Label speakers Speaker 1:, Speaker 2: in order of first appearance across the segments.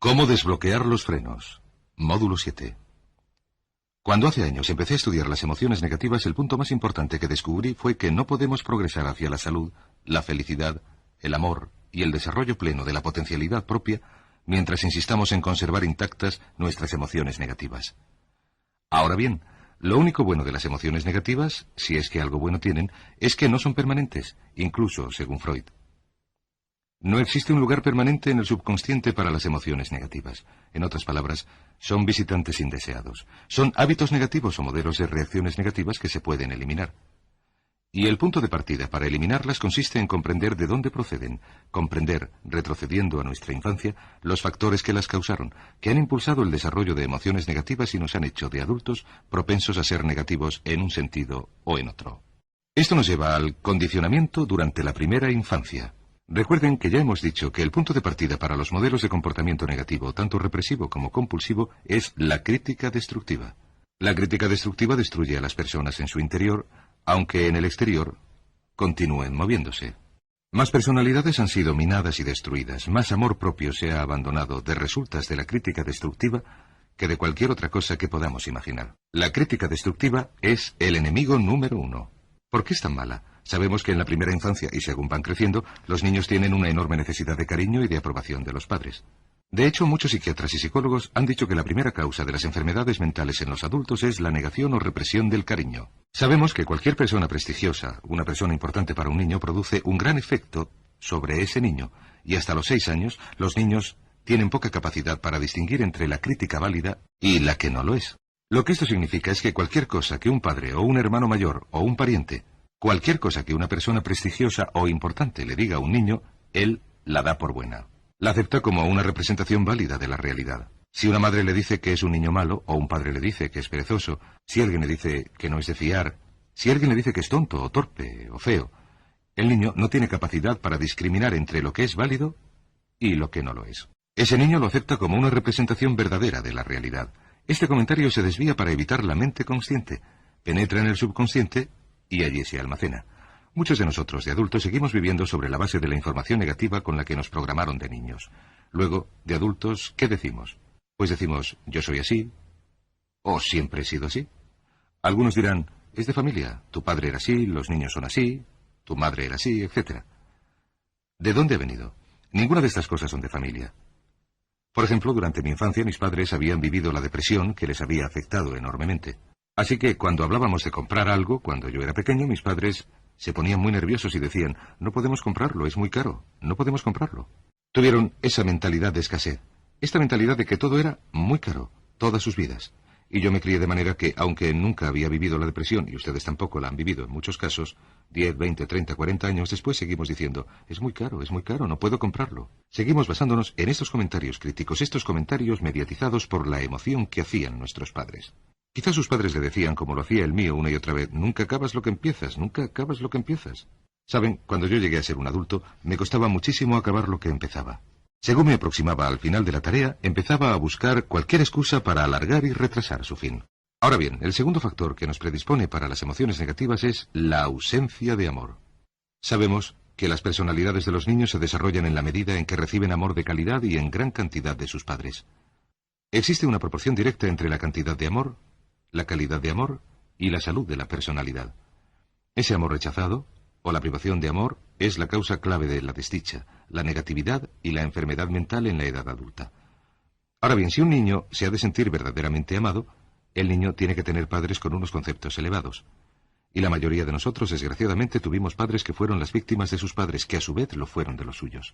Speaker 1: ¿Cómo desbloquear los frenos? Módulo 7. Cuando hace años empecé a estudiar las emociones negativas, el punto más importante que descubrí fue que no podemos progresar hacia la salud, la felicidad, el amor y el desarrollo pleno de la potencialidad propia mientras insistamos en conservar intactas nuestras emociones negativas. Ahora bien, lo único bueno de las emociones negativas, si es que algo bueno tienen, es que no son permanentes, incluso según Freud. No existe un lugar permanente en el subconsciente para las emociones negativas. En otras palabras, son visitantes indeseados. Son hábitos negativos o modelos de reacciones negativas que se pueden eliminar. Y el punto de partida para eliminarlas consiste en comprender de dónde proceden, comprender, retrocediendo a nuestra infancia, los factores que las causaron, que han impulsado el desarrollo de emociones negativas y nos han hecho de adultos propensos a ser negativos en un sentido o en otro. Esto nos lleva al condicionamiento durante la primera infancia. Recuerden que ya hemos dicho que el punto de partida para los modelos de comportamiento negativo, tanto represivo como compulsivo, es la crítica destructiva. La crítica destructiva destruye a las personas en su interior, aunque en el exterior continúen moviéndose. Más personalidades han sido minadas y destruidas, más amor propio se ha abandonado de resultas de la crítica destructiva que de cualquier otra cosa que podamos imaginar. La crítica destructiva es el enemigo número 1. ¿Por qué es tan mala? Sabemos que en la primera infancia, y según van creciendo, los niños tienen una enorme necesidad de cariño y de aprobación de los padres. De hecho, muchos psiquiatras y psicólogos han dicho que la primera causa de las enfermedades mentales en los adultos es la negación o represión del cariño. Sabemos que cualquier persona prestigiosa, una persona importante para un niño, produce un gran efecto sobre ese niño, y hasta los 6 años, los niños tienen poca capacidad para distinguir entre la crítica válida y la que no lo es. Lo que esto significa es que cualquier cosa que un padre o un hermano mayor o un pariente, cualquier cosa que una persona prestigiosa o importante le diga a un niño, él la da por buena. La acepta como una representación válida de la realidad. Si una madre le dice que es un niño malo, o un padre le dice que es perezoso, si alguien le dice que no es de fiar, si alguien le dice que es tonto o torpe o feo, el niño no tiene capacidad para discriminar entre lo que es válido y lo que no lo es. Ese niño lo acepta como una representación verdadera de la realidad. Este comentario se desvía para evitar la mente consciente, penetra en el subconsciente y allí se almacena. Muchos de nosotros, de adultos, seguimos viviendo sobre la base de la información negativa con la que nos programaron de niños. Luego, de adultos, ¿qué decimos? Pues decimos, yo soy así, o siempre he sido así. Algunos dirán, es de familia, tu padre era así, los niños son así, tu madre era así, etc. ¿De dónde ha venido? Ninguna de estas cosas son de familia. Por ejemplo, durante mi infancia mis padres habían vivido la depresión que les había afectado enormemente. Así que cuando hablábamos de comprar algo, cuando yo era pequeño, mis padres se ponían muy nerviosos y decían, no podemos comprarlo, es muy caro, no podemos comprarlo. Tuvieron esa mentalidad de escasez, esta mentalidad de que todo era muy caro, todas sus vidas. Y yo me crié de manera que, aunque nunca había vivido la depresión, y ustedes tampoco la han vivido en muchos casos, 10, 20, 30, 40 años después seguimos diciendo, es muy caro, no puedo comprarlo. Seguimos basándonos en estos comentarios críticos, estos comentarios mediatizados por la emoción que hacían nuestros padres. Quizás sus padres le decían, como lo hacía el mío una y otra vez, nunca acabas lo que empiezas, nunca acabas lo que empiezas. Saben, cuando yo llegué a ser un adulto, me costaba muchísimo acabar lo que empezaba. Según me aproximaba al final de la tarea, empezaba a buscar cualquier excusa para alargar y retrasar su fin. Ahora bien, el segundo factor que nos predispone para las emociones negativas es la ausencia de amor. Sabemos que las personalidades de los niños se desarrollan en la medida en que reciben amor de calidad y en gran cantidad de sus padres. Existe una proporción directa entre la cantidad de amor, la calidad de amor y la salud de la personalidad. Ese amor rechazado, o la privación de amor, es la causa clave de la desdicha, la negatividad y la enfermedad mental en la edad adulta. Ahora bien, si un niño se ha de sentir verdaderamente amado, el niño tiene que tener padres con unos conceptos elevados. Y la mayoría de nosotros, desgraciadamente, tuvimos padres que fueron las víctimas de sus padres, que a su vez lo fueron de los suyos.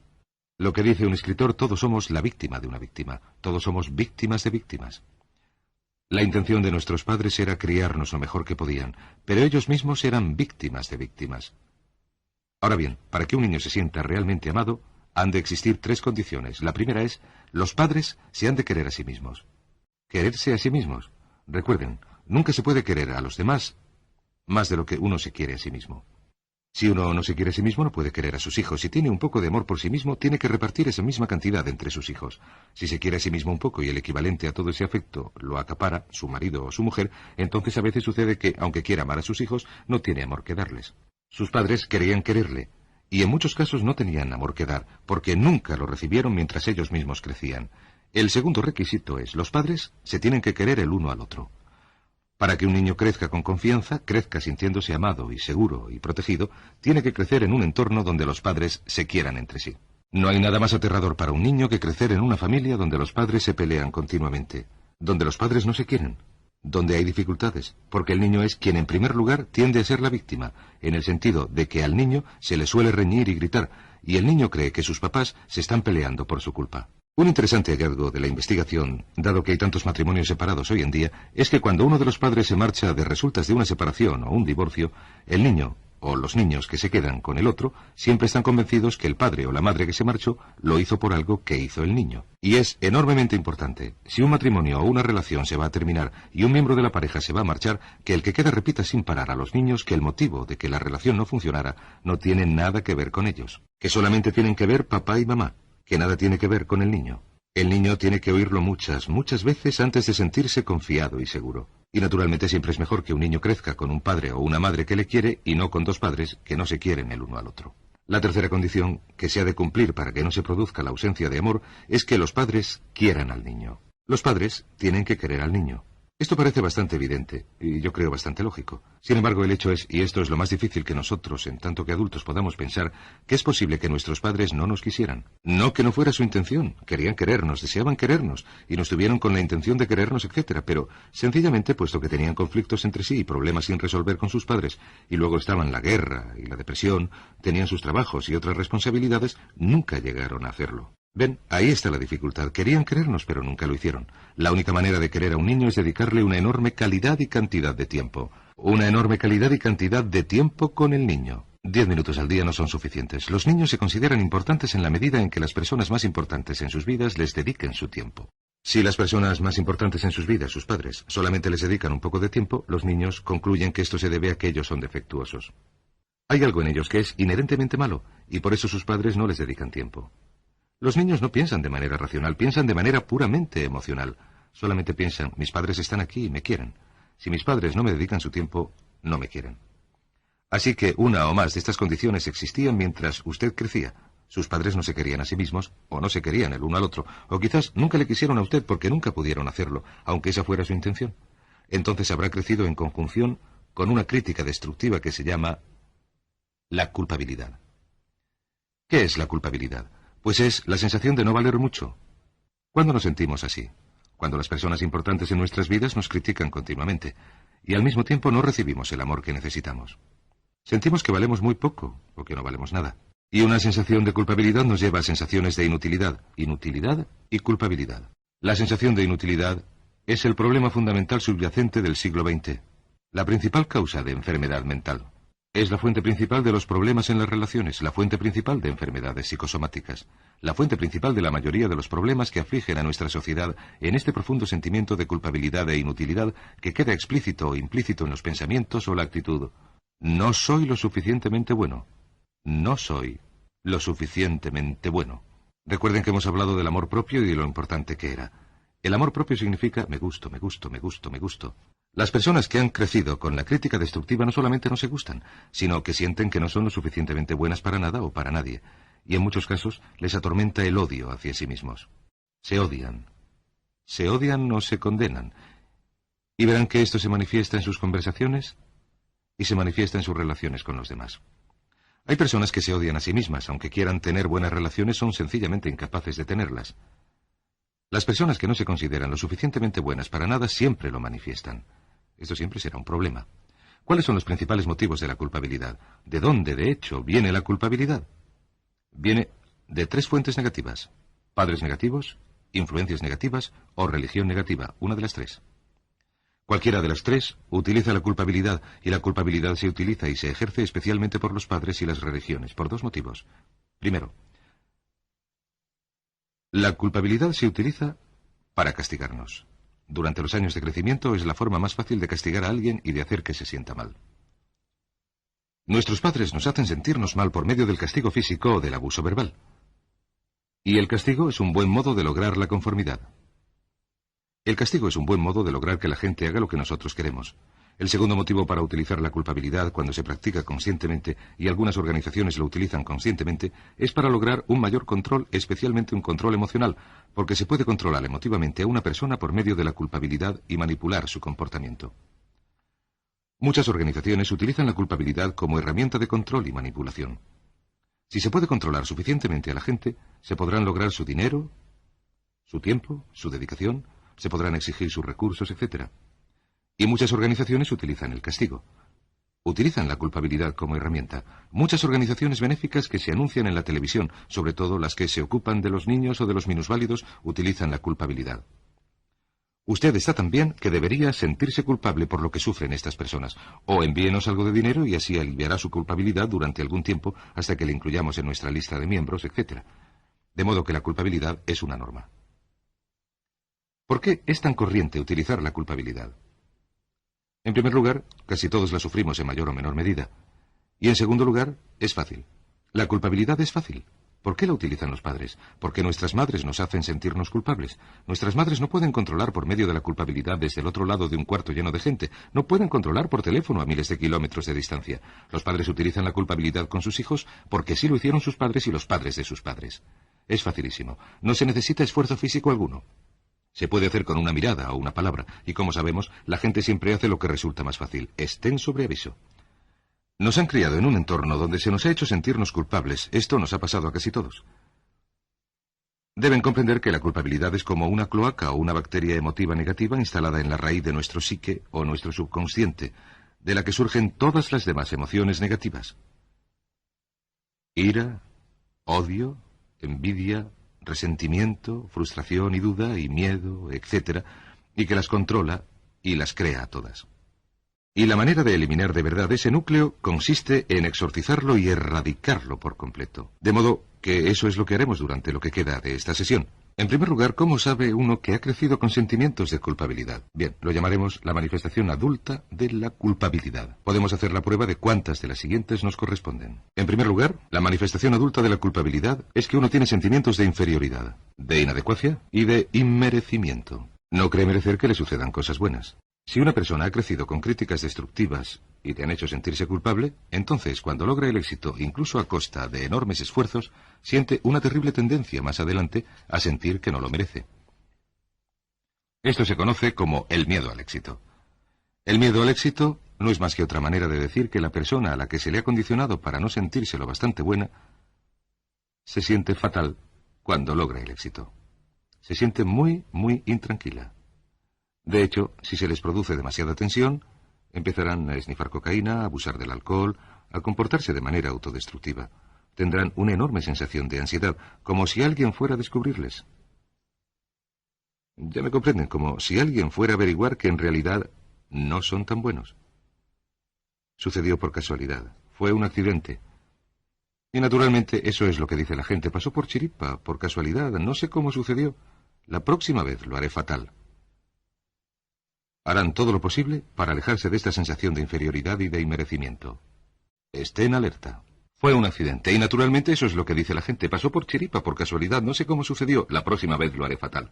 Speaker 1: Lo que dice un escritor, todos somos la víctima de una víctima, todos somos víctimas de víctimas. La intención de nuestros padres era criarnos lo mejor que podían, pero ellos mismos eran víctimas de víctimas. Ahora bien, para que un niño se sienta realmente amado, han de existir 3 condiciones. La primera es, los padres se han de querer a sí mismos. Quererse a sí mismos. Recuerden, nunca se puede querer a los demás más de lo que uno se quiere a sí mismo. Si uno no se quiere a sí mismo, no puede querer a sus hijos. Si tiene un poco de amor por sí mismo, tiene que repartir esa misma cantidad entre sus hijos. Si se quiere a sí mismo un poco y el equivalente a todo ese afecto lo acapara su marido o su mujer, entonces a veces sucede que, aunque quiera amar a sus hijos, no tiene amor que darles. Sus padres querían quererle, y en muchos casos no tenían amor que dar, porque nunca lo recibieron mientras ellos mismos crecían. El segundo requisito es, los padres se tienen que querer el uno al otro. Para que un niño crezca con confianza, crezca sintiéndose amado y seguro y protegido, tiene que crecer en un entorno donde los padres se quieran entre sí. No hay nada más aterrador para un niño que crecer en una familia donde los padres se pelean continuamente, donde los padres no se quieren, donde hay dificultades, porque el niño es quien en primer lugar tiende a ser la víctima, en el sentido de que al niño se le suele reñir y gritar, y el niño cree que sus papás se están peleando por su culpa. Un interesante hallazgo de la investigación, dado que hay tantos matrimonios separados hoy en día, es que cuando uno de los padres se marcha de resultas de una separación o un divorcio, el niño, o los niños que se quedan con el otro, siempre están convencidos que el padre o la madre que se marchó lo hizo por algo que hizo el niño. Y es enormemente importante, si un matrimonio o una relación se va a terminar y un miembro de la pareja se va a marchar, que el que queda repita sin parar a los niños que el motivo de que la relación no funcionara no tiene nada que ver con ellos, que solamente tienen que ver papá y mamá, que nada tiene que ver con el niño. El niño tiene que oírlo muchas veces antes de sentirse confiado y seguro. Y naturalmente siempre es mejor que un niño crezca con un padre o una madre que le quiere y no con dos padres que no se quieren el uno al otro. La tercera condición que se ha de cumplir para que no se produzca la ausencia de amor es que los padres quieran al niño. Los padres tienen que querer al niño. Esto parece bastante evidente, y yo creo bastante lógico. Sin embargo, el hecho es, y esto es lo más difícil que nosotros, en tanto que adultos, podamos pensar, que es posible que nuestros padres no nos quisieran. No que no fuera su intención, querían querernos, deseaban querernos, y nos tuvieron con la intención de querernos, etc., pero, sencillamente, puesto que tenían conflictos entre sí y problemas sin resolver con sus padres, y luego estaban la guerra y la depresión, tenían sus trabajos y otras responsabilidades, nunca llegaron a hacerlo. Ven, ahí está la dificultad. Querían querernos, pero nunca lo hicieron. La única manera de querer a un niño es dedicarle una enorme calidad y cantidad de tiempo. Una enorme calidad y cantidad de tiempo con el niño. 10 minutos al día no son suficientes. Los niños se consideran importantes en la medida en que las personas más importantes en sus vidas les dediquen su tiempo. Si las personas más importantes en sus vidas, sus padres, solamente les dedican un poco de tiempo, los niños concluyen que esto se debe a que ellos son defectuosos. Hay algo en ellos que es inherentemente malo, y por eso sus padres no les dedican tiempo. Los niños no piensan de manera racional, piensan de manera puramente emocional. Solamente piensan, mis padres están aquí y me quieren. Si mis padres no me dedican su tiempo, no me quieren. Así que una o más de estas condiciones existían mientras usted crecía. Sus padres no se querían a sí mismos, o no se querían el uno al otro, o quizás nunca le quisieron a usted porque nunca pudieron hacerlo, aunque esa fuera su intención. Entonces habrá crecido en conjunción con una crítica destructiva que se llama la culpabilidad. ¿Qué es la culpabilidad? Pues es la sensación de no valer mucho. ¿Cuándo nos sentimos así? Cuando las personas importantes en nuestras vidas nos critican continuamente y al mismo tiempo no recibimos el amor que necesitamos. Sentimos que valemos muy poco o que no valemos nada. Y una sensación de culpabilidad nos lleva a sensaciones de inutilidad y culpabilidad. La sensación de inutilidad es el problema fundamental subyacente del siglo XX, la principal causa de enfermedad mental. Es la fuente principal de los problemas en las relaciones, la fuente principal de enfermedades psicosomáticas, la fuente principal de la mayoría de los problemas que afligen a nuestra sociedad en este profundo sentimiento de culpabilidad e inutilidad que queda explícito o implícito en los pensamientos o la actitud. No soy lo suficientemente bueno. No soy lo suficientemente bueno. Recuerden que hemos hablado del amor propio y de lo importante que era. El amor propio significa me gusto, me gusto, me gusto, me gusto. Las personas que han crecido con la crítica destructiva no solamente no se gustan, sino que sienten que no son lo suficientemente buenas para nada o para nadie, y en muchos casos les atormenta el odio hacia sí mismos. Se odian o se condenan, y verán que esto se manifiesta en sus conversaciones y se manifiesta en sus relaciones con los demás. Hay personas que se odian a sí mismas, aunque quieran tener buenas relaciones, son sencillamente incapaces de tenerlas. Las personas que no se consideran lo suficientemente buenas para nada siempre lo manifiestan. Esto siempre será un problema. ¿Cuáles son los principales motivos de la culpabilidad? ¿De dónde, de hecho, viene la culpabilidad? Viene de 3 fuentes negativas: padres negativos, influencias negativas o religión negativa, una de las 3. Cualquiera de las 3 utiliza la culpabilidad, y la culpabilidad se utiliza y se ejerce especialmente por los padres y las religiones, por 2 motivos. Primero, la culpabilidad se utiliza para castigarnos. Durante los años de crecimiento es la forma más fácil de castigar a alguien y de hacer que se sienta mal. Nuestros padres nos hacen sentirnos mal por medio del castigo físico o del abuso verbal. Y el castigo es un buen modo de lograr la conformidad. El castigo es un buen modo de lograr que la gente haga lo que nosotros queremos. El segundo motivo para utilizar la culpabilidad cuando se practica conscientemente, y algunas organizaciones lo utilizan conscientemente, es para lograr un mayor control, especialmente un control emocional, porque se puede controlar emotivamente a una persona por medio de la culpabilidad y manipular su comportamiento. Muchas organizaciones utilizan la culpabilidad como herramienta de control y manipulación. Si se puede controlar suficientemente a la gente, se podrán lograr su dinero, su tiempo, su dedicación, se podrán exigir sus recursos, etc. Y muchas organizaciones utilizan el castigo. Utilizan la culpabilidad como herramienta. Muchas organizaciones benéficas que se anuncian en la televisión, sobre todo las que se ocupan de los niños o de los minusválidos, utilizan la culpabilidad. Usted está tan bien que debería sentirse culpable por lo que sufren estas personas. O envíenos algo de dinero y así aliviará su culpabilidad durante algún tiempo hasta que le incluyamos en nuestra lista de miembros, etc. De modo que la culpabilidad es una norma. ¿Por qué es tan corriente utilizar la culpabilidad? En primer lugar, casi todos la sufrimos en mayor o menor medida. Y en segundo lugar, es fácil. La culpabilidad es fácil. ¿Por qué la utilizan los padres? Porque nuestras madres nos hacen sentirnos culpables. Nuestras madres no pueden controlar por medio de la culpabilidad desde el otro lado de un cuarto lleno de gente. No pueden controlar por teléfono a miles de kilómetros de distancia. Los padres utilizan la culpabilidad con sus hijos porque sí lo hicieron sus padres y los padres de sus padres. Es facilísimo. No se necesita esfuerzo físico alguno. Se puede hacer con una mirada o una palabra, y como sabemos, la gente siempre hace lo que resulta más fácil. Estén sobre aviso. Nos han criado en un entorno donde se nos ha hecho sentirnos culpables. Esto nos ha pasado a casi todos. Deben comprender que la culpabilidad es como una cloaca o una bacteria emotiva negativa instalada en la raíz de nuestro psique o nuestro subconsciente, de la que surgen todas las demás emociones negativas. Ira, odio, envidia, resentimiento, frustración y duda y miedo, etc., y que las controla y las crea a todas. Y la manera de eliminar de verdad ese núcleo consiste en exorcizarlo y erradicarlo por completo. De modo que eso es lo que haremos durante lo que queda de esta sesión. En primer lugar, ¿cómo sabe uno que ha crecido con sentimientos de culpabilidad? Bien, lo llamaremos la manifestación adulta de la culpabilidad. Podemos hacer la prueba de cuántas de las siguientes nos corresponden. En primer lugar, la manifestación adulta de la culpabilidad es que uno tiene sentimientos de inferioridad, de inadecuacia y de inmerecimiento. No cree merecer que le sucedan cosas buenas. Si una persona ha crecido con críticas destructivas y le han hecho sentirse culpable, entonces, cuando logra el éxito, incluso a costa de enormes esfuerzos, siente una terrible tendencia más adelante a sentir que no lo merece. Esto se conoce como el miedo al éxito. El miedo al éxito no es más que otra manera de decir que la persona a la que se le ha condicionado para no sentirse lo bastante buena, se siente fatal cuando logra el éxito. Se siente muy, muy intranquila. De hecho, si se les produce demasiada tensión, empezarán a esnifar cocaína, a abusar del alcohol, a comportarse de manera autodestructiva. Tendrán una enorme sensación de ansiedad, como si alguien fuera a descubrirles. Ya me comprenden, como si alguien fuera a averiguar que en realidad no son tan buenos. Sucedió por casualidad. Fue un accidente. Y naturalmente eso es lo que dice la gente. Pasó por chiripa, por casualidad, no sé cómo sucedió. La próxima vez lo haré fatal. Harán todo lo posible para alejarse de esta sensación de inferioridad y de inmerecimiento. Estén alerta. Fue un accidente, y naturalmente eso es lo que dice la gente. Pasó por chiripa, por casualidad, no sé cómo sucedió. La próxima vez lo haré fatal.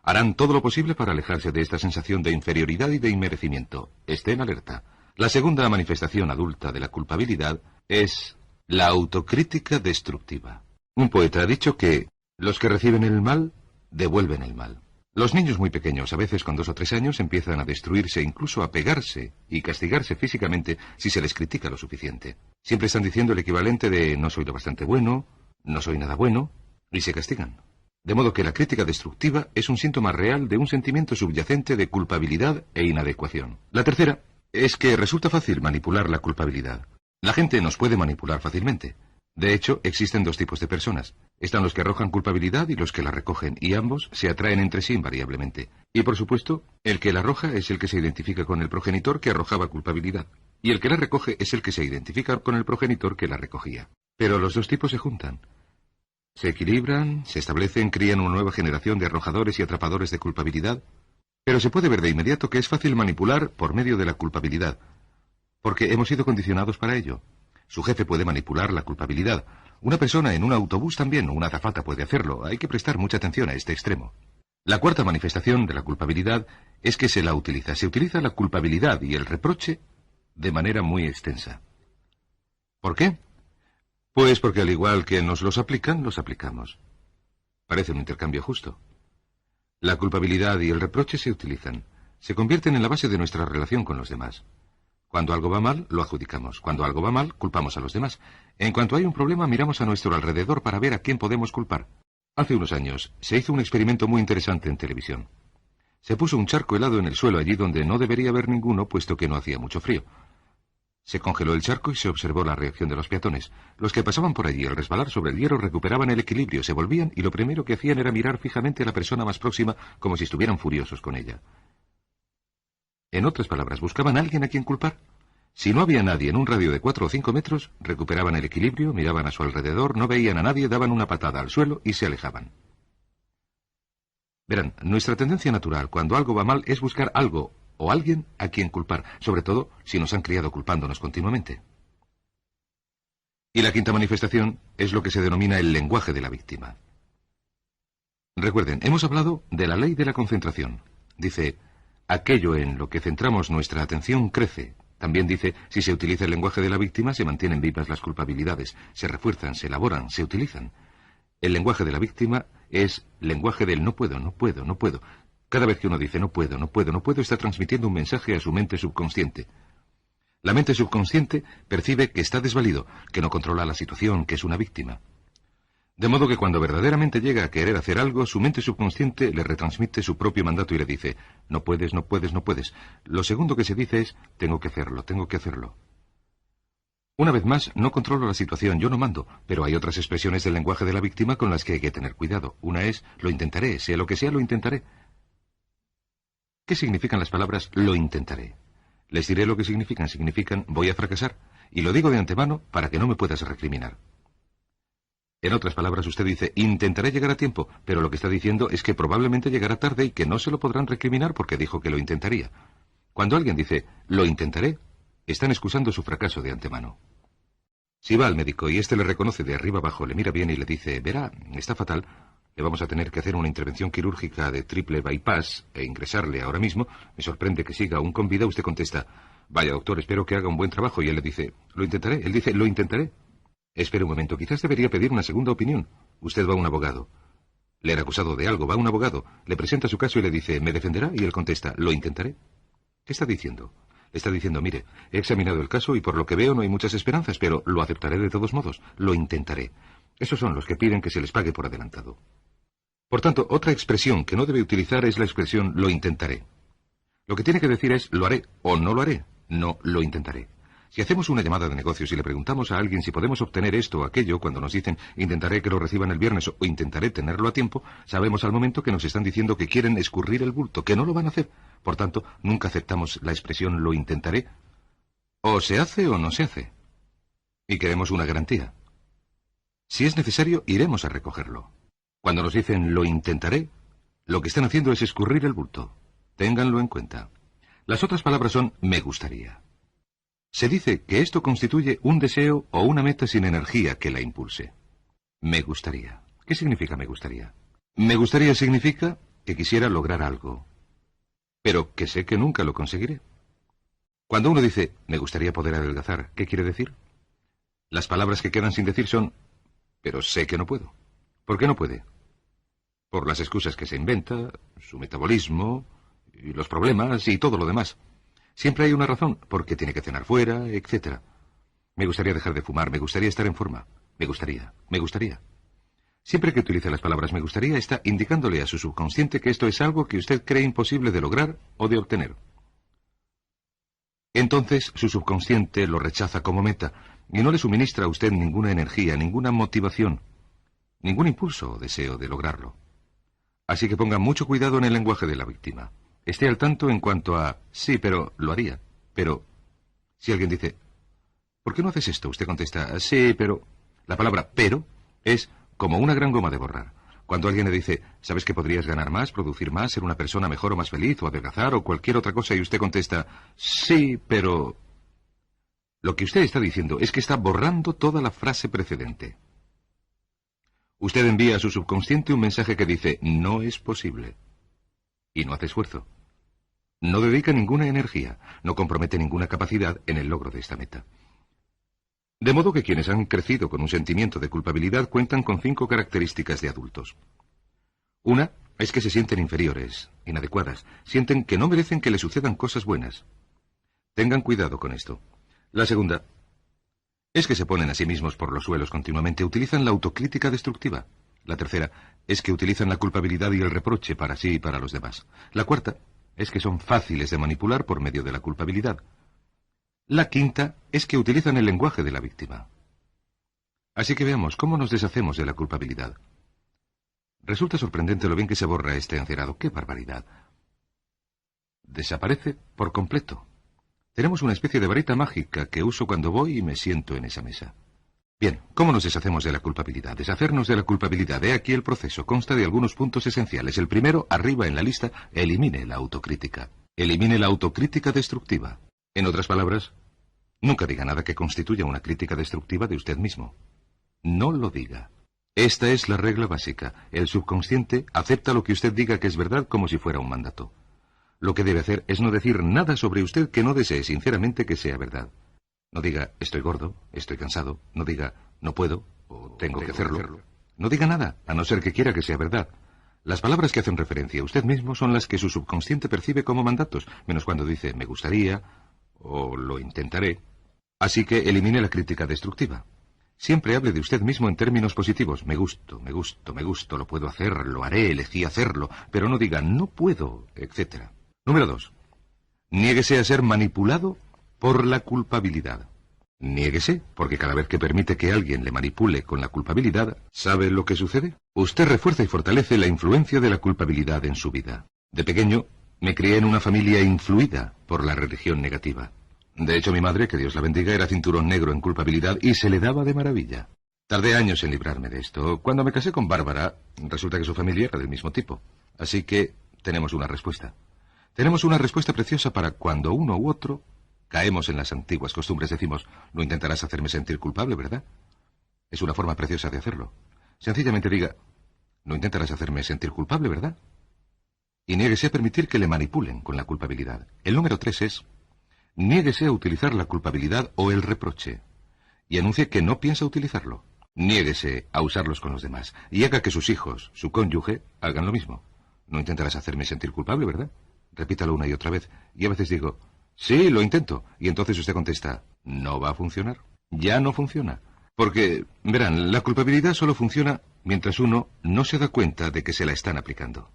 Speaker 1: Harán todo lo posible para alejarse de esta sensación de inferioridad y de inmerecimiento. Estén alerta. La segunda manifestación adulta de la culpabilidad es la autocrítica destructiva. Un poeta ha dicho que los que reciben el mal, devuelven el mal. Los niños muy pequeños, a veces con 2 o 3 años, empiezan a destruirse, incluso a pegarse y castigarse físicamente si se les critica lo suficiente. Siempre están diciendo el equivalente de no soy lo bastante bueno, no soy nada bueno, y se castigan. De modo que la crítica destructiva es un síntoma real de un sentimiento subyacente de culpabilidad e inadecuación. La tercera es que resulta fácil manipular la culpabilidad. La gente nos puede manipular fácilmente. De hecho, existen 2 tipos de personas. Están los que arrojan culpabilidad y los que la recogen, y ambos se atraen entre sí invariablemente. Y por supuesto, el que la arroja es el que se identifica con el progenitor que arrojaba culpabilidad, y el que la recoge es el que se identifica con el progenitor que la recogía. Pero los 2 tipos se juntan. Se equilibran, se establecen, crían una nueva generación de arrojadores y atrapadores de culpabilidad, pero se puede ver de inmediato que es fácil manipular por medio de la culpabilidad, porque hemos sido condicionados para ello. Su jefe puede manipular la culpabilidad. Una persona en un autobús también, o una azafata puede hacerlo. Hay que prestar mucha atención a este extremo. La cuarta manifestación de la culpabilidad es que se la utiliza. Se utiliza la culpabilidad y el reproche de manera muy extensa. ¿Por qué? Pues porque al igual que nos los aplican, los aplicamos. Parece un intercambio justo. La culpabilidad y el reproche se utilizan. Se convierten en la base de nuestra relación con los demás. Cuando algo va mal, lo adjudicamos. Cuando algo va mal, culpamos a los demás. En cuanto hay un problema, miramos a nuestro alrededor para ver a quién podemos culpar. Hace unos años, se hizo un experimento muy interesante en televisión. Se puso un charco helado en el suelo allí donde no debería haber ninguno, puesto que no hacía mucho frío. Se congeló el charco y se observó la reacción de los peatones. Los que pasaban por allí al resbalar sobre el hierro recuperaban el equilibrio, se volvían y lo primero que hacían era mirar fijamente a la persona más próxima como si estuvieran furiosos con ella. En otras palabras, buscaban a alguien a quien culpar. Si no había nadie en un radio de 4 o 5 metros, recuperaban el equilibrio, miraban a su alrededor, no veían a nadie, daban una patada al suelo y se alejaban. Verán, nuestra tendencia natural cuando algo va mal es buscar algo o alguien a quien culpar, sobre todo si nos han criado culpándonos continuamente. Y la quinta manifestación es lo que se denomina el lenguaje de la víctima. Recuerden, hemos hablado de la ley de la concentración. Dice, aquello en lo que centramos nuestra atención crece. También dice, si se utiliza el lenguaje de la víctima, se mantienen vivas las culpabilidades, se refuerzan, se elaboran, se utilizan. El lenguaje de la víctima es lenguaje del no puedo, no puedo, no puedo. Cada vez que uno dice no puedo, no puedo, no puedo, está transmitiendo un mensaje a su mente subconsciente. La mente subconsciente percibe que está desvalido, que no controla la situación, que es una víctima. De modo que cuando verdaderamente llega a querer hacer algo, su mente subconsciente le retransmite su propio mandato y le dice, no puedes, no puedes, no puedes. Lo segundo que se dice es, tengo que hacerlo, tengo que hacerlo. Una vez más, no controlo la situación, yo no mando, pero hay otras expresiones del lenguaje de la víctima con las que hay que tener cuidado. Una es, lo intentaré, sea lo que sea, lo intentaré. ¿Qué significan las palabras lo intentaré? Les diré lo que significan. Significan voy a fracasar. Y lo digo de antemano para que no me puedas recriminar. En otras palabras, usted dice, intentaré llegar a tiempo, pero lo que está diciendo es que probablemente llegará tarde y que no se lo podrán recriminar porque dijo que lo intentaría. Cuando alguien dice, lo intentaré, están excusando su fracaso de antemano. Si va al médico y éste le reconoce de arriba abajo, le mira bien y le dice, verá, está fatal, le vamos a tener que hacer una intervención quirúrgica de triple bypass e ingresarle ahora mismo, me sorprende que siga aún con vida, usted contesta, vaya doctor, espero que haga un buen trabajo, y él le dice, lo intentaré, él dice, lo intentaré. Espere un momento, quizás debería pedir una segunda opinión. Usted va a un abogado. Le era acusado de algo, va a un abogado, le presenta su caso y le dice, ¿me defenderá? Y él contesta, lo intentaré. ¿Qué está diciendo? Le está diciendo, mire, he examinado el caso y por lo que veo no hay muchas esperanzas, pero lo aceptaré de todos modos, lo intentaré. Esos son los que piden que se les pague por adelantado. Por tanto, otra expresión que no debe utilizar es la expresión lo intentaré. Lo que tiene que decir es lo haré o no lo haré, no lo intentaré. Si hacemos una llamada de negocios y le preguntamos a alguien si podemos obtener esto o aquello, cuando nos dicen intentaré que lo reciban el viernes o intentaré tenerlo a tiempo, sabemos al momento que nos están diciendo que quieren escurrir el bulto, que no lo van a hacer. Por tanto, nunca aceptamos la expresión lo intentaré. O se hace o no se hace. Y queremos una garantía. Si es necesario, iremos a recogerlo. Cuando nos dicen lo intentaré, lo que están haciendo es escurrir el bulto. Ténganlo en cuenta. Las otras palabras son me gustaría. Se dice que esto constituye un deseo o una meta sin energía que la impulse. Me gustaría. ¿Qué significa me gustaría? Me gustaría significa que quisiera lograr algo, pero que sé que nunca lo conseguiré. Cuando uno dice, me gustaría poder adelgazar, ¿qué quiere decir? Las palabras que quedan sin decir son, pero sé que no puedo. ¿Por qué no puede? Por las excusas que se inventa, su metabolismo, y los problemas y todo lo demás. Siempre hay una razón, porque tiene que cenar fuera, etc. Me gustaría dejar de fumar, me gustaría estar en forma. Me gustaría, me gustaría. Siempre que utilice las palabras me gustaría, está indicándole a su subconsciente que esto es algo que usted cree imposible de lograr o de obtener. Entonces, su subconsciente lo rechaza como meta y no le suministra a usted ninguna energía, ninguna motivación, ningún impulso o deseo de lograrlo. Así que ponga mucho cuidado en el lenguaje de la víctima. Esté al tanto en cuanto a, sí, pero lo haría. Pero, si alguien dice, ¿por qué no haces esto? Usted contesta, sí, pero... La palabra pero es como una gran goma de borrar. Cuando alguien le dice, ¿sabes que podrías ganar más, producir más, ser una persona mejor o más feliz, o adelgazar, o cualquier otra cosa? Y usted contesta, sí, pero... Lo que usted está diciendo es que está borrando toda la frase precedente. Usted envía a su subconsciente un mensaje que dice, no es posible. y no hace esfuerzo. No dedica ninguna energía, no compromete ninguna capacidad en el logro de esta meta. De modo que quienes han crecido con un sentimiento de culpabilidad cuentan con 5 características de adultos. Una es que se sienten inferiores, inadecuadas, sienten que no merecen que les sucedan cosas buenas. Tengan cuidado con esto. La segunda es que se ponen a sí mismos por los suelos continuamente, utilizan la autocrítica destructiva. La tercera es que utilizan la culpabilidad y el reproche para sí y para los demás. La cuarta es que son fáciles de manipular por medio de la culpabilidad. La quinta es que utilizan el lenguaje de la víctima. Así que veamos cómo nos deshacemos de la culpabilidad. Resulta sorprendente lo bien que se borra este encerado. ¡Qué barbaridad! Desaparece por completo. Tenemos una especie de varita mágica que uso cuando voy y me siento en esa mesa. Bien, ¿cómo nos deshacemos de la culpabilidad? Deshacernos de la culpabilidad. He aquí el proceso. Consta de algunos puntos esenciales. El primero, arriba en la lista, elimine la autocrítica. Elimine la autocrítica destructiva. En otras palabras, nunca diga nada que constituya una crítica destructiva de usted mismo. No lo diga. Esta es la regla básica. El subconsciente acepta lo que usted diga que es verdad como si fuera un mandato. Lo que debe hacer es no decir nada sobre usted que no desee sinceramente que sea verdad. No diga, estoy gordo, estoy cansado. No diga, no puedo, o tengo que hacerlo. No diga nada, a no ser que quiera que sea verdad. Las palabras que hacen referencia a usted mismo son las que su subconsciente percibe como mandatos, menos cuando dice, me gustaría, o lo intentaré. Así que elimine la crítica destructiva. Siempre hable de usted mismo en términos positivos. Me gusto, me gusto, me gusto, lo puedo hacer, lo haré, elegí hacerlo. Pero no diga, no puedo, etc. Número 2. Niéguese a ser manipulado por la culpabilidad. Niéguese, porque cada vez que permite que alguien le manipule con la culpabilidad, ¿sabe lo que sucede? Usted refuerza y fortalece la influencia de la culpabilidad en su vida. De pequeño, me crié en una familia influida por la religión negativa. De hecho, mi madre, que Dios la bendiga, era cinturón negro en culpabilidad y se le daba de maravilla. Tardé años en librarme de esto. Cuando me casé con Bárbara, resulta que su familia era del mismo tipo. Así que tenemos una respuesta. Tenemos una respuesta preciosa para cuando uno u otro caemos en las antiguas costumbres. Decimos, no intentarás hacerme sentir culpable, ¿verdad? Es una forma preciosa de hacerlo. Sencillamente diga, no intentarás hacerme sentir culpable, ¿verdad? Y niéguese a permitir que le manipulen con la culpabilidad. El número 3 es, niéguese a utilizar la culpabilidad o el reproche. Y anuncie que no piensa utilizarlo. Niéguese a usarlos con los demás. Y haga que sus hijos, su cónyuge, hagan lo mismo. No intentarás hacerme sentir culpable, ¿verdad? Repítalo una y otra vez. Y a veces digo, sí, lo intento. Y entonces usted contesta, no va a funcionar. Ya no funciona. Porque, verán, la culpabilidad solo funciona mientras uno no se da cuenta de que se la están aplicando.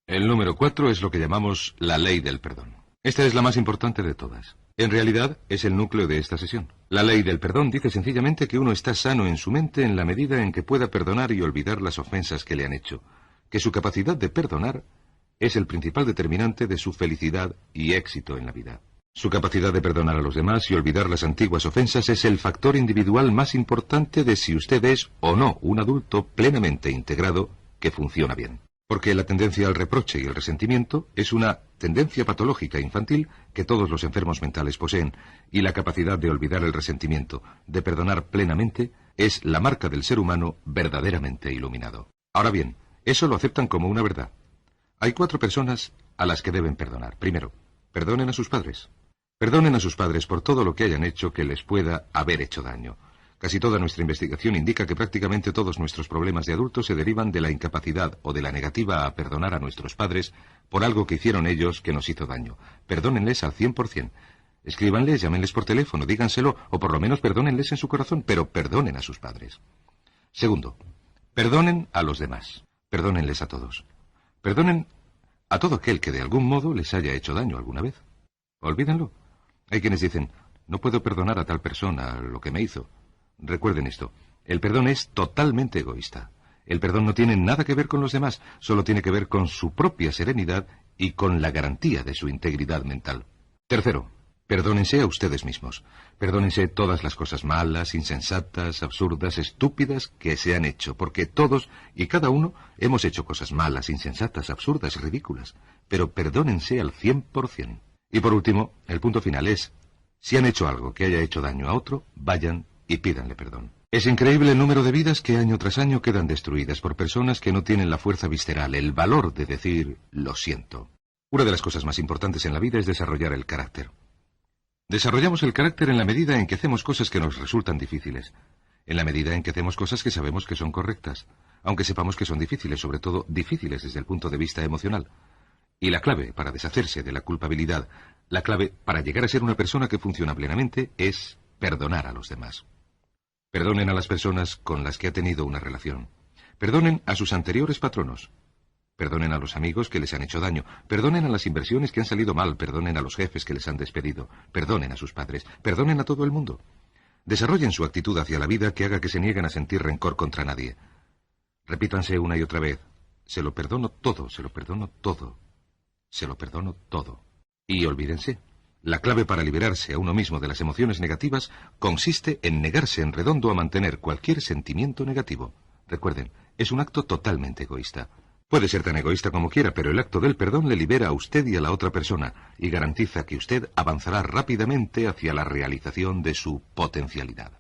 Speaker 1: El número 4 es lo que llamamos la ley del perdón. Esta es la más importante de todas. En realidad, es el núcleo de esta sesión. La ley del perdón dice sencillamente que uno está sano en su mente en la medida en que pueda perdonar y olvidar las ofensas que le han hecho. Que su capacidad de perdonar es el principal determinante de su felicidad y éxito en la vida. Su capacidad de perdonar a los demás y olvidar las antiguas ofensas es el factor individual más importante de si usted es o no un adulto plenamente integrado que funciona bien. Porque la tendencia al reproche y el resentimiento es una tendencia patológica infantil que todos los enfermos mentales poseen, y la capacidad de olvidar el resentimiento, de perdonar plenamente, es la marca del ser humano verdaderamente iluminado. Ahora bien, eso lo aceptan como una verdad. Hay 4 personas a las que deben perdonar. Primero, perdonen a sus padres. Perdonen a sus padres por todo lo que hayan hecho que les pueda haber hecho daño. Casi toda nuestra investigación indica que prácticamente todos nuestros problemas de adultos se derivan de la incapacidad o de la negativa a perdonar a nuestros padres por algo que hicieron ellos que nos hizo daño. Perdónenles al 100%. Escríbanles, llámenles por teléfono, díganselo, o por lo menos perdónenles en su corazón, pero perdonen a sus padres. Segundo, perdonen a los demás. Perdónenles a todos. Perdonen a todo aquel que de algún modo les haya hecho daño alguna vez. Olvídenlo. Hay quienes dicen, no puedo perdonar a tal persona lo que me hizo. Recuerden esto, el perdón es totalmente egoísta. El perdón no tiene nada que ver con los demás, solo tiene que ver con su propia serenidad y con la garantía de su integridad mental. Tercero, perdónense a ustedes mismos. Perdónense todas las cosas malas, insensatas, absurdas, estúpidas que se han hecho, porque todos y cada uno hemos hecho cosas malas, insensatas, absurdas, ridículas. Pero perdónense al 100%. Y por último, el punto final es, si han hecho algo que haya hecho daño a otro, vayan y pídanle perdón. Es increíble el número de vidas que año tras año quedan destruidas por personas que no tienen la fuerza visceral, el valor de decir, lo siento. Una de las cosas más importantes en la vida es desarrollar el carácter. Desarrollamos el carácter en la medida en que hacemos cosas que nos resultan difíciles, en la medida en que hacemos cosas que sabemos que son correctas, aunque sepamos que son difíciles, sobre todo difíciles desde el punto de vista emocional. Y la clave para deshacerse de la culpabilidad, la clave para llegar a ser una persona que funciona plenamente es perdonar a los demás. Perdonen a las personas con las que ha tenido una relación. Perdonen a sus anteriores patronos. Perdonen a los amigos que les han hecho daño. Perdonen a las inversiones que han salido mal. Perdonen a los jefes que les han despedido. Perdonen a sus padres. Perdonen a todo el mundo. Desarrollen su actitud hacia la vida que haga que se nieguen a sentir rencor contra nadie. Repítanse una y otra vez: se lo perdono todo, se lo perdono todo, se lo perdono todo. Y olvídense. La clave para liberarse a uno mismo de las emociones negativas consiste en negarse en redondo a mantener cualquier sentimiento negativo. Recuerden, es un acto totalmente egoísta. Puede ser tan egoísta como quiera, pero el acto del perdón le libera a usted y a la otra persona y garantiza que usted avanzará rápidamente hacia la realización de su potencialidad.